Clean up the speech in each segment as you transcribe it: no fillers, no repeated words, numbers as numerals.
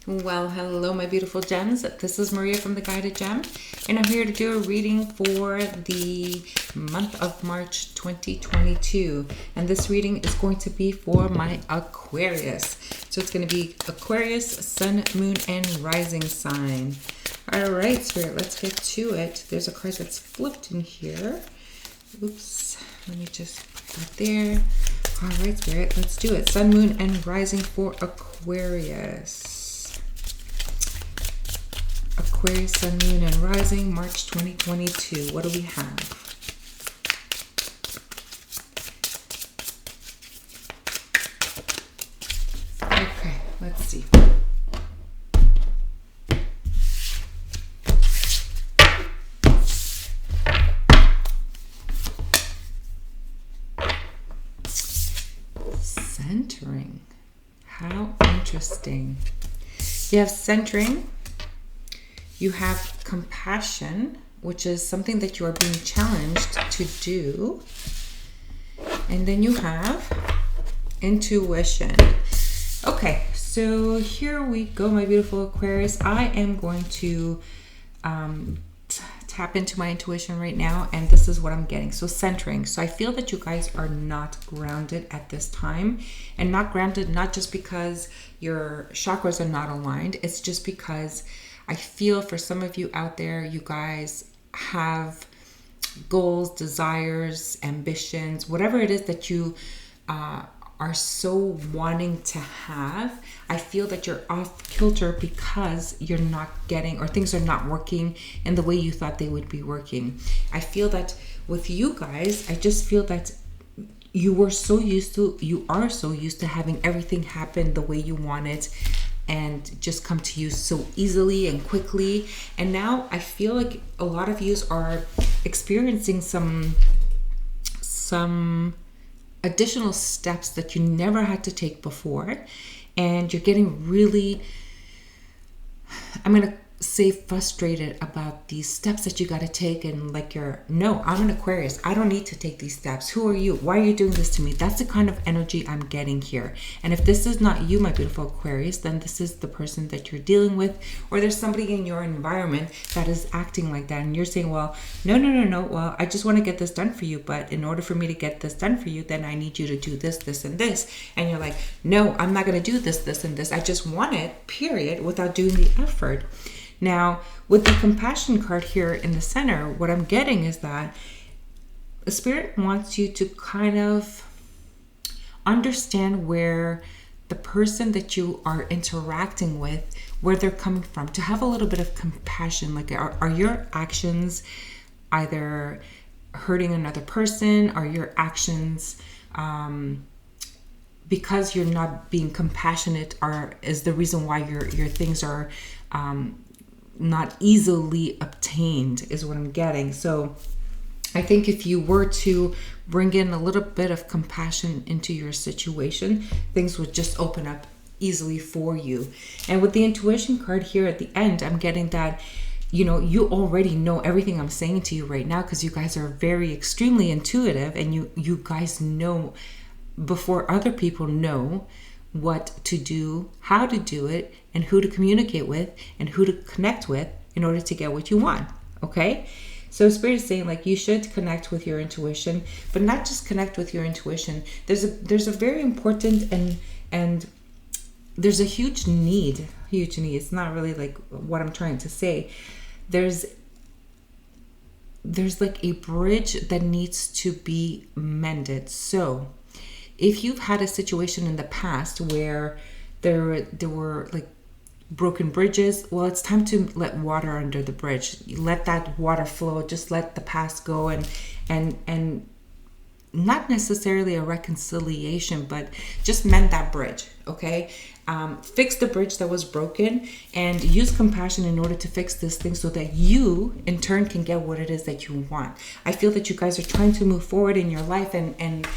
Well, hello, my beautiful gems. This is Maria from The Guided Gem, and I'm here to do a reading for the month of March 2022. And this reading is going to be for my Aquarius. So it's going to be Aquarius, Sun, Moon, and Rising sign. All right, Spirit, let's get to it. There's a card that's flipped in here. Oops, let me just put that there. All right, Spirit, let's do it. Sun, Moon, and Rising for Aquarius. Aquarius, Sun, Moon, and Rising, March 2022. What do we have? Okay, let's see. Centering. How interesting. You have centering. You have compassion, which is something that you are being challenged to do. And then you have intuition. Okay, so here we go, my beautiful Aquarius. I am going to tap into my intuition right now, and this is what I'm getting. So centering. So I feel that you guys are not grounded at this time, and not grounded not just because your chakras are not aligned. It's just because I feel for some of you out there, you guys have goals, desires, ambitions, whatever it is that you are so wanting to have. I feel that you're off kilter because you're not getting, or things are not working in the way you thought they would be working. I feel that with you guys, I just feel that you are so used to having everything happen the way you want it and just come to you so easily and quickly. And now I feel like a lot of you are experiencing some additional steps that you never had to take before, and you're getting really, I'm gonna say, frustrated about these steps that you got to take, and like no, I'm an Aquarius, I don't need to take these steps. Who are you? Why are you doing this to me? That's the kind of energy I'm getting here. And if this is not you, my beautiful Aquarius, then this is the person that you're dealing with, or there's somebody in your environment that is acting like that, and you're saying, well, no, well, I just want to get this done for you, but in order for me to get this done for you, then I need you to do this, this, and this. And you're like, no, I'm not going to do this, this, and this. I just want it, period, without doing the effort. Now, with the compassion card here in the center, what I'm getting is that the Spirit wants you to kind of understand where the person that you are interacting with, where they're coming from, to have a little bit of compassion. Like, are your actions either hurting another person? Are your actions, because you're not being compassionate, is the reason why your things are not easily obtained, is what I'm getting. So I think if you were to bring in a little bit of compassion into your situation, things would just open up easily for you. And with the intuition card here at the end, I'm getting that, you already know everything I'm saying to you right now, because you guys are very extremely intuitive, and you guys know before other people know what to do, how to do it, and who to communicate with, and who to connect with in order to get what you want. Okay? So Spirit is saying, like, you should connect with your intuition, but not just connect with your intuition. There's a very important and there's a huge need. It's not really like what I'm trying to say. There's like a bridge that needs to be mended. So if you've had a situation in the past where there were like broken bridges, well, it's time to let water under the bridge. Let that water flow. Just let the past go, and not necessarily a reconciliation, but just mend that bridge. Okay, fix the bridge that was broken, and use compassion in order to fix this thing, so that you in turn can get what it is that you want. I feel that you guys are trying to move forward in your life, and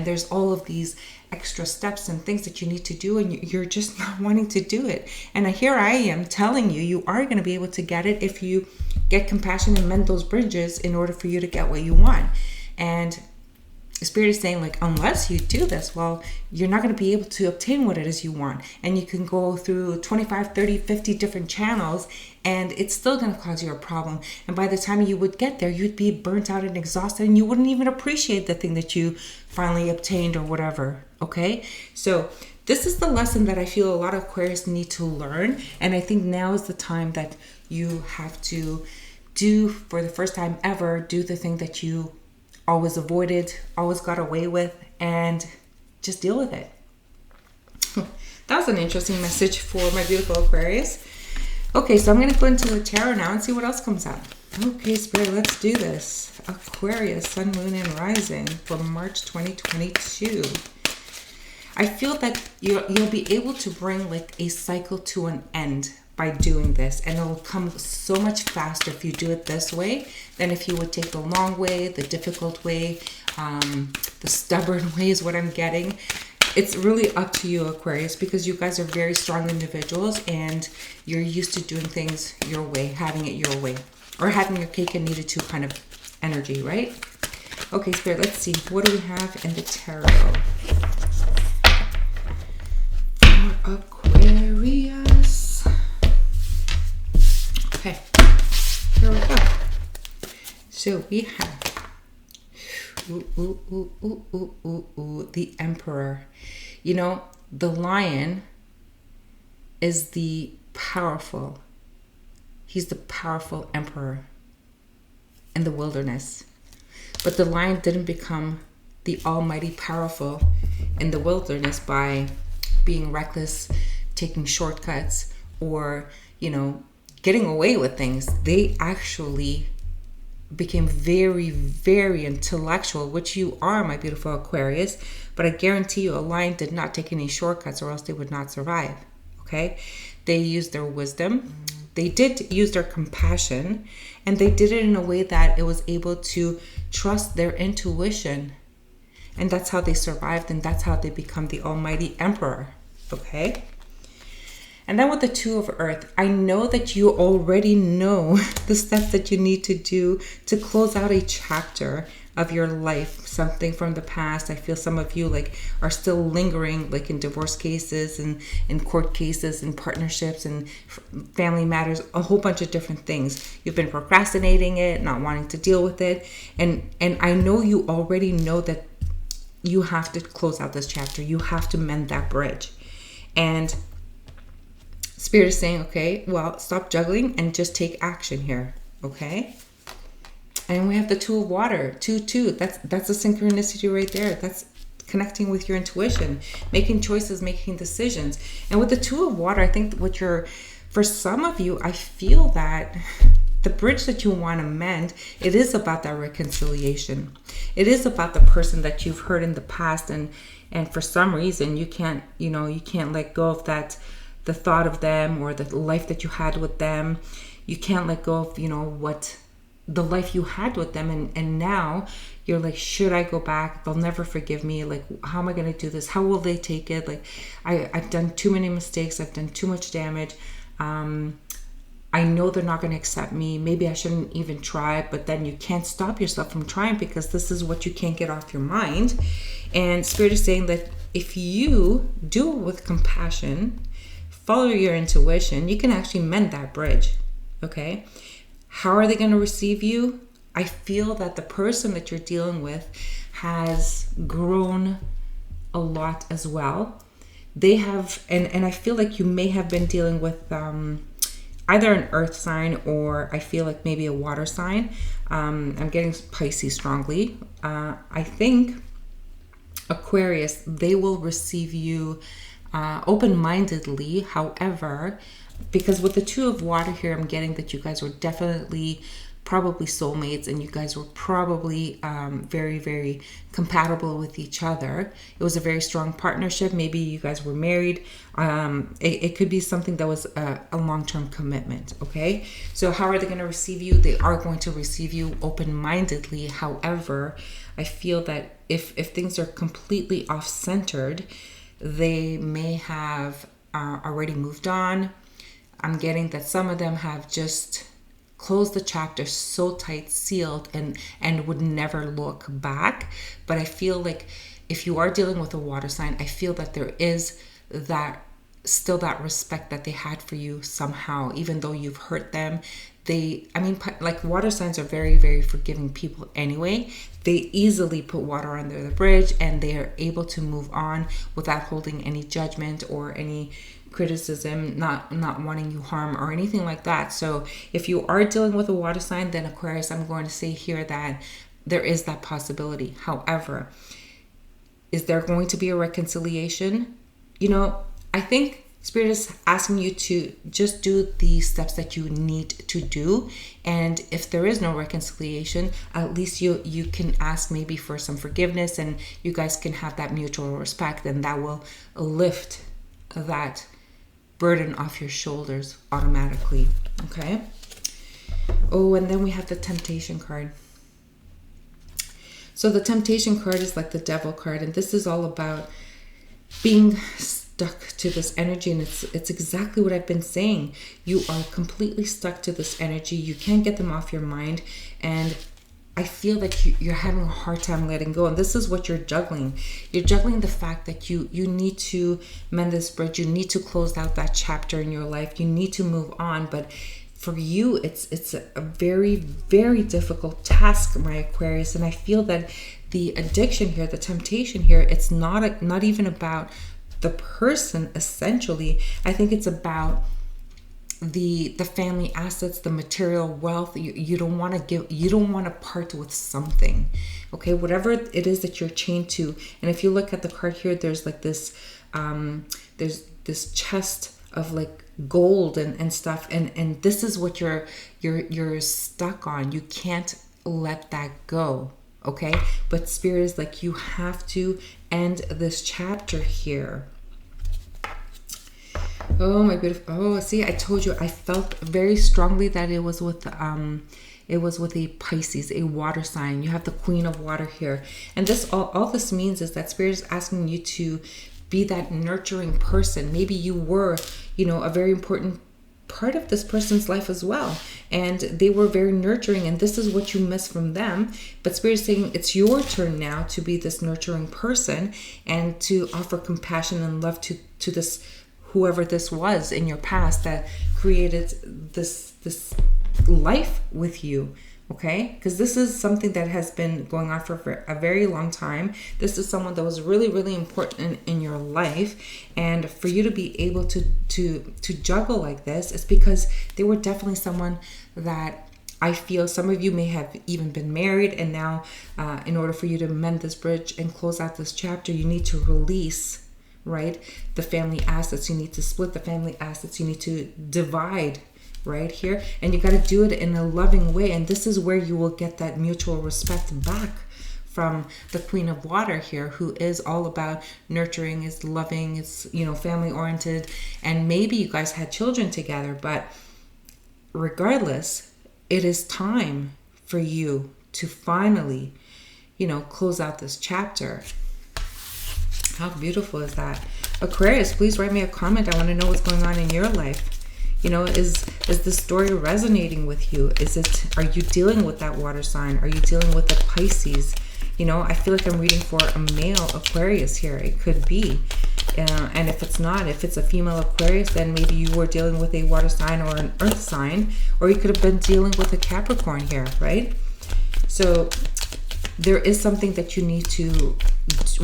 there's all of these extra steps and things that you need to do, and you're just not wanting to do it. And here I am telling you, you are going to be able to get it if you get compassion and mend those bridges in order for you to get what you want. And Spirit is saying, like, unless you do this, well, you're not going to be able to obtain what it is you want. And you can go through 25, 30, 50 different channels, and it's still going to cause you a problem. And by the time you would get there, you'd be burnt out and exhausted, and you wouldn't even appreciate the thing that you finally obtained or whatever. Okay? So this is the lesson that I feel a lot of Aquarius need to learn. And I think now is the time that you have to do, for the first time ever, do the thing that you always avoided, always got away with, and just deal with it. That was an interesting message for my beautiful Aquarius. Okay, so I'm going to go into the tarot now and see what else comes up. Okay, Spirit, let's do this. Aquarius, Sun, Moon, and Rising for March 2022. I feel that you'll be able to bring like a cycle to an end by doing this, and it'll come so much faster if you do it this way than if you would take the long way, the difficult way, the stubborn way is what I'm getting. It's really up to you, Aquarius, because you guys are very strong individuals and you're used to doing things your way, having it your way, or having your cake and eat it too kind of energy, right? Okay, Spirit, let's see. What do we have in the tarot for Aquarius? Okay, here we go. So we have the Emperor. You know, the lion is the powerful. He's the powerful emperor in the wilderness. But the lion didn't become the almighty powerful in the wilderness by being reckless, taking shortcuts, or, you know, getting away with things. They actually became very, very intellectual, which you are, my beautiful Aquarius. But I guarantee you, a lion did not take any shortcuts, or else they would not survive. Okay? They used their wisdom. They did use their compassion, and they did it in a way that it was able to trust their intuition. And that's how they survived, and that's how they become the almighty emperor. Okay? And then with the Two of Earth, I know that you already know the steps that you need to do to close out a chapter of your life, something from the past. I feel some of you like are still lingering like in divorce cases and in court cases and partnerships and family matters, a whole bunch of different things. You've been procrastinating it, not wanting to deal with it. And I know you already know that you have to close out this chapter. You have to mend that bridge. And Spirit is saying, okay, well, stop juggling and just take action here, okay? And we have the Two of Water, 2-2. That's a synchronicity right there. That's connecting with your intuition, making choices, making decisions. And with the Two of Water, I think for some of you, I feel that the bridge that you want to mend, it is about that reconciliation. It is about the person that you've hurt in the past, and for some reason you can't let go of that, the thought of them or the life that you had with them. You can't let go of, what the life you had with them. And now you're like, should I go back? They'll never forgive me. Like, how am I going to do this? How will they take it? Like, I've done too many mistakes. I've done too much damage. I know they're not going to accept me. Maybe I shouldn't even try, but then you can't stop yourself from trying because this is what you can't get off your mind. And Spirit is saying that if you do it with compassion, follow your intuition, you can actually mend that bridge, okay? How are they going to receive you? I feel that the person that you're dealing with has grown a lot as well. They have, and I feel like you may have been dealing with either an earth sign or I feel like maybe a water sign. I'm getting Pisces strongly. I think Aquarius, they will receive you open-mindedly. However, because with the Two of Water here, I'm getting that you guys were definitely probably soulmates, and you guys were probably very, very compatible with each other. It was a very strong partnership. Maybe you guys were married. It could be something that was a long-term commitment, okay? So how are they going to receive you? They are going to receive you open-mindedly. However, I feel that if things are completely off-centered, they may have already moved on. I'm getting that some of them have just close the chapter so tight, sealed, and would never look back. But I feel like if you are dealing with a water sign, I feel that there is that still that respect that they had for you somehow, even though you've hurt them. Like water signs are very, very forgiving people anyway. They easily put water under the bridge and they are able to move on without holding any judgment or any criticism, not wanting you harm or anything like that. So if you are dealing with a water sign, then Aquarius, I'm going to say here that there is that possibility. However, is there going to be a reconciliation? I think Spirit is asking you to just do the steps that you need to do. And if there is no reconciliation, at least you can ask maybe for some forgiveness, and you guys can have that mutual respect, and that will lift that burden off your shoulders automatically. Okay. Oh, and then we have the Temptation card. So the Temptation card is like the Devil card, and this is all about being stuck to this energy. And it's exactly what I've been saying. You are completely stuck to this energy. You can't get them off your mind, and I feel that you're having a hard time letting go. And this is what you're juggling. You're juggling the fact that you need to mend this bridge. You need to close out that chapter in your life. You need to move on. But for you, it's a very, very difficult task, my Aquarius. And I feel that the addiction here, the temptation here, it's not even about the person essentially. I think it's about the family assets, the material wealth. You don't want to give, you don't want to part with something. Okay, whatever it is that you're chained to. And if you look at the card here, there's like this there's this chest of like gold and stuff, and this is what you're stuck on. You can't let that go. Okay, but Spirit is like, you have to end this chapter here. Oh my beautiful. Oh, see, I told you, I felt very strongly that it was with a Pisces, a water sign. You have the Queen of Water here, and this all this means is that Spirit is asking you to be that nurturing person. Maybe you were, a very important part of this person's life as well, and they were very nurturing, and this is what you miss from them. But Spirit is saying it's your turn now to be this nurturing person and to offer compassion and love to this whoever this was in your past that created this life with you. Okay, because this is something that has been going on for a very long time. This is someone that was really, really important in your life, and for you to be able to juggle like this, it's because they were definitely someone that I feel some of you may have even been married, and now in order for you to mend this bridge and close out this chapter, you need to release, right, the family assets. You need to split the family assets. You need to divide right here, and you got to do it in a loving way. And this is where you will get that mutual respect back from the Queen of Water here, who is all about nurturing, is loving, is family oriented, and maybe you guys had children together. But regardless, it is time for you to finally close out this chapter. How beautiful is that? Aquarius, please write me a comment. I want to know what's going on in your life. Is this story resonating with you? Are you dealing with that water sign? Are you dealing with a Pisces? I feel like I'm reading for a male Aquarius here. It could be. And if it's not, if it's a female Aquarius, then maybe you were dealing with a water sign or an earth sign, or you could have been dealing with a Capricorn here, right? So there is something that you need to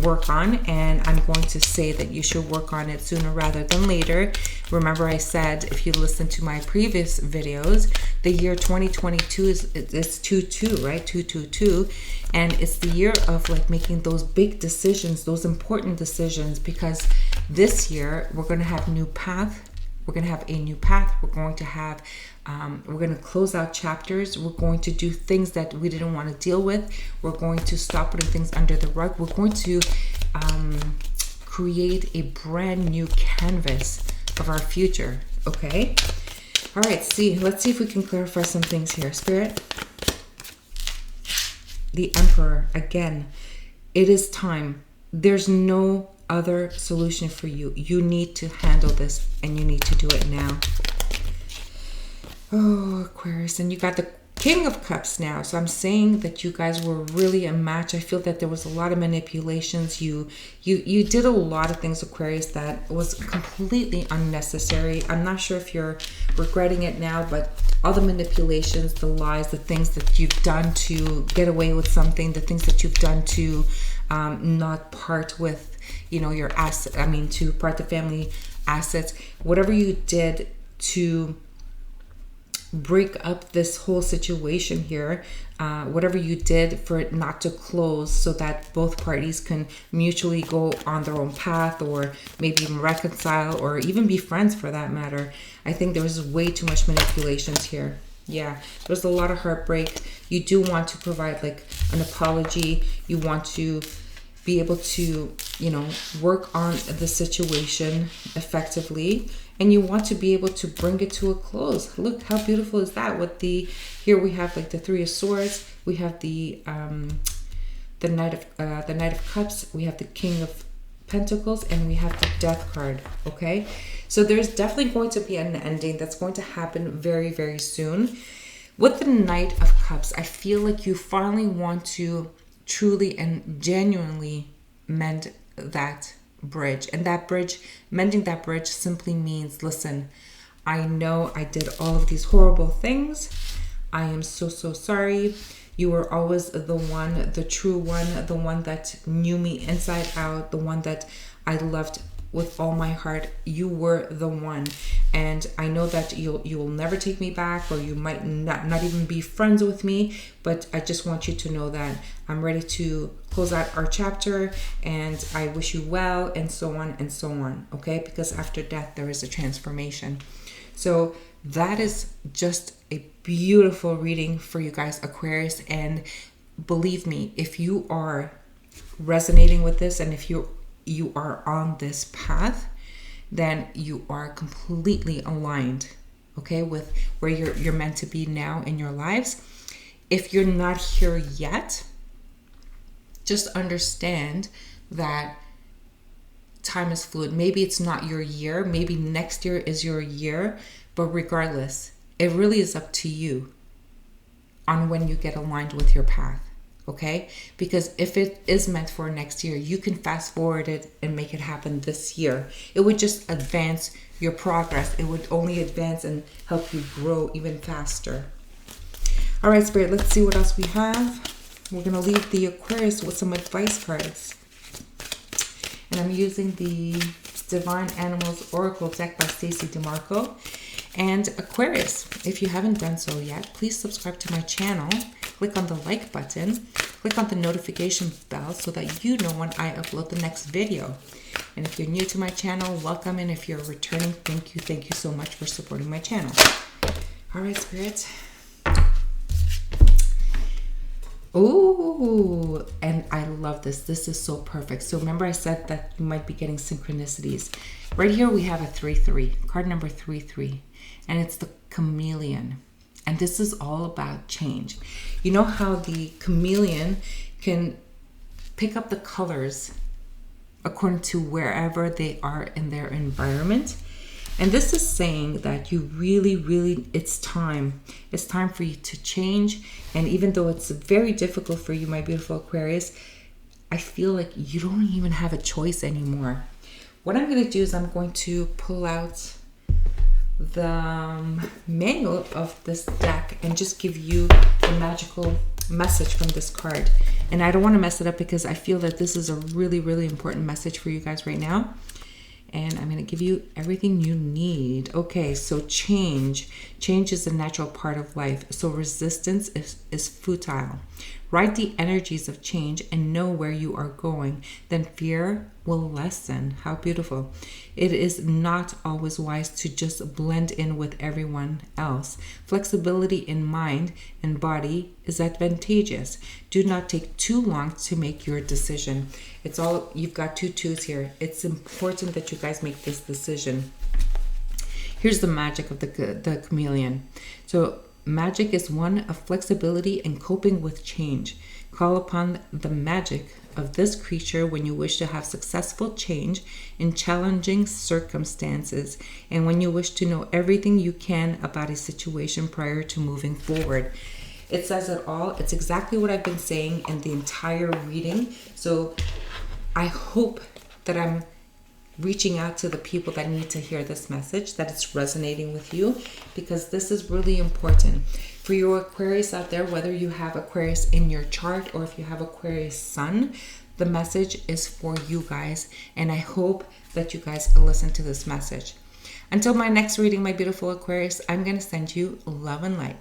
work on, and I'm going to say that you should work on it sooner rather than later. Remember, I said, if you listen to my previous videos, the year 2022 it's 2-2, right? 2-2-2, and it's the year of like making those big decisions, those important decisions, because this year we're going to have new path. We're going to have a new path. We're going to have we're going to close out chapters. We're going to do things that we didn't want to deal with. We're going to stop putting things under the rug. We're going to create a brand new canvas of our future. Okay? All right, let's see if we can clarify some things here. Spirit, the Emperor, again, it is time. There's no other solution for you. You need to handle this, and you need to do it now. Oh, Aquarius, and you got the King of Cups now. So I'm saying that you guys were really a match. I feel that there was a lot of manipulations. You did a lot of things, Aquarius, that was completely unnecessary. I'm not sure if you're regretting it now, but all the manipulations, the lies, the things that you've done to get away with something, the things that you've done to not part with, your asset. I mean, to part the family assets. Whatever you did to break up this whole situation here, whatever you did for it not to close so that both parties can mutually go on their own path, or maybe even reconcile, or even be friends for that matter. I think there was way too much manipulations here. Yeah, there's a lot of heartbreak. You do want to provide like an apology. You want to be able to, work on the situation effectively, and you want to be able to bring it to a close. Look how beautiful is that? With here we have like the Three of Swords, we have the Knight of Cups, we have the King of Pentacles, and we have the Death card. Okay, so there's definitely going to be an ending that's going to happen very, very soon. With the Knight of Cups, I feel like you finally want to truly and genuinely mend that bridge. And mending that bridge simply means, listen, I know I did all of these horrible things. I am so sorry. You were always the one, the true one, the one that knew me inside out, the one that I loved with all my heart. You were the one, and I know that you will never take me back, or you might not even be friends with me, but I just want you to know that I'm ready to close out our chapter, and I wish you well, and so on and so on. Okay, because after death there is a transformation. So that is just a beautiful reading for you guys, Aquarius. And believe me, if you are resonating with this, and if you are on this path, then you are completely aligned, okay, with where you're meant to be now in your lives. If you're not here yet, just understand that time is fluid. Maybe it's not your year, maybe next year is your year, but regardless, it really is up to you on when you get aligned with your path. Okay, because if it is meant for next year, you can fast forward it and make it happen this year. It would just advance your progress. It would only advance and help you grow even faster. All right, Spirit, let's see what else we have. We're going to leave the Aquarius with some advice cards. And I'm using the Divine Animals Oracle deck by Stacey DeMarco. And Aquarius, if you haven't done so yet, please subscribe to my channel. Click on the like button. Click on the notification bell so that you know when I upload the next video. And if you're new to my channel, welcome. And if you're returning, thank you so much for supporting my channel. All right, Spirit. Oh, and I love this. This is so perfect. So remember I said that you might be getting synchronicities. Right here we have a 3-3, card number 3-3, and it's the chameleon. And this is all about change. You know how the chameleon can pick up the colors according to wherever they are in their environment. And this is saying that you really, it's time. It's time for you to change. And even though it's very difficult for you, my beautiful Aquarius, I feel like you don't even have a choice anymore. What I'm going to do is I'm going to pull out the manual of this deck and just give you a magical message from this card. And I don't want to mess it up because I feel that this is a really important message for you guys right now. And I'm going to give you everything you need. Okay, so change is a natural part of life. So resistance is futile. Ride the energies of change and know where you are going. Then fear will lessen. How beautiful. It is not always wise to just blend in with everyone else. Flexibility in mind and body is advantageous. Do not take too long to make your decision. You've got 2 twos here. It's important that you guys make this decision. Here's the magic of the chameleon. So magic is one of flexibility and coping with change. Call upon the magic of this creature when you wish to have successful change in challenging circumstances and when you wish to know everything you can about a situation prior to moving forward. It says it all. It's exactly what I've been saying in the entire reading. So I hope that I'm reaching out to the people that need to hear this message, that it's resonating with you, because this is really important. For your Aquarius out there, whether you have Aquarius in your chart or if you have Aquarius sun, the message is for you guys. And I hope that you guys listen to this message. Until my next reading, my beautiful Aquarius, I'm going to send you love and light.